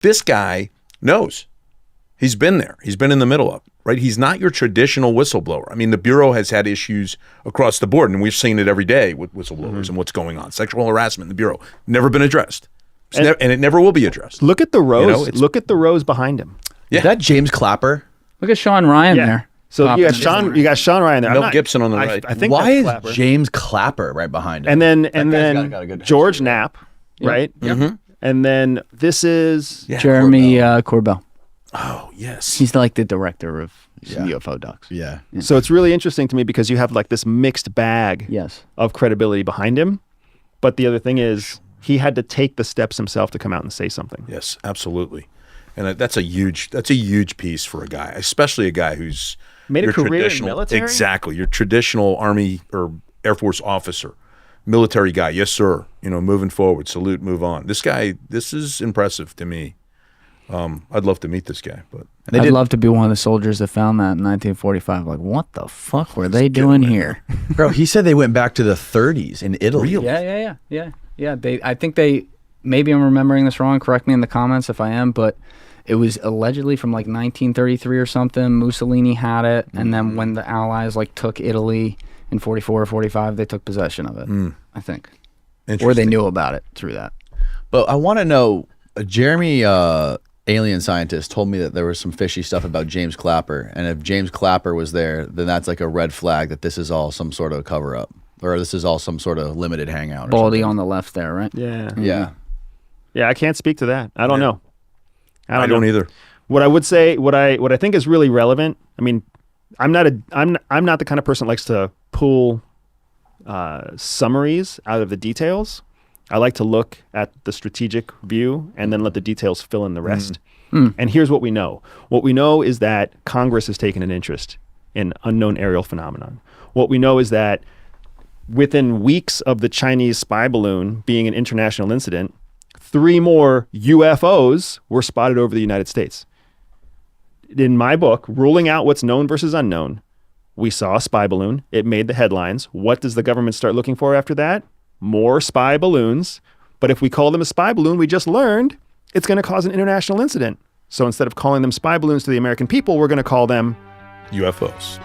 This guy knows. He's been there. He's been in the middle of it, right? He's not your traditional whistleblower. I mean, the Bureau has had issues across the board, and we've seen it every day with whistleblowers and what's going on. Sexual harassment in the Bureau, never been addressed. And it never will be addressed. Look at the rows. Look at the rows behind him. Yeah. Is that James Clapper? Look at Sean Ryan there. So you got Sean Ryan there. Mel Gibson on the right. I think why is Clapper. James Clapper right behind him? And then George Knapp, right? Mm-hmm. And then this is Jeremy Corbell. Oh, yes. He's like the director of UFO docs. Yeah. So it's really interesting to me because you have like this mixed bag of credibility behind him. But the other thing is he had to take the steps himself to come out and say something. Yes, absolutely. And that's a huge piece for a guy, especially a guy who's made a career in military. Exactly. Your traditional Army or Air Force officer, military guy. Yes, sir. Moving forward, salute, move on. This guy, this is impressive to me. I'd love to meet this guy, but I'd love to be one of the soldiers that found that in 1945. Like, what the fuck were they doing here? Bro, he said they went back to the 30s in Italy. Really? Yeah. I think they, maybe I'm remembering this wrong. Correct me in the comments if I am, but it was allegedly from like 1933 or something. Mussolini had it, and then when the Allies like took Italy in 44 or 45, they took possession of it. I think, or they knew about it through that. But I want to know, Jeremy, alien scientist, told me that there was some fishy stuff about James Clapper, and if James Clapper was there, then that's like a red flag that this is all some sort of cover up, or this is all some sort of limited hangout. Baldy on the left there, right? Yeah. Yeah. I can't speak to that. I don't know. I don't either. What I would say, what I think is really relevant. I mean, I'm not the kind of person that likes to pull summaries out of the details. I like to look at the strategic view and then let the details fill in the rest. And here's what we know. What we know is that Congress has taken an interest in unknown aerial phenomenon. What we know is that within weeks of the Chinese spy balloon being an international incident, 3 more UFOs were spotted over the United States. In my book, Ruling Out What's Known versus Unknown, we saw a spy balloon. It made the headlines. What does the government start looking for after that? More spy balloons. But if we call them a spy balloon, we just learned it's going to cause an international incident. So instead of calling them spy balloons to the American people, we're going to call them UFOs.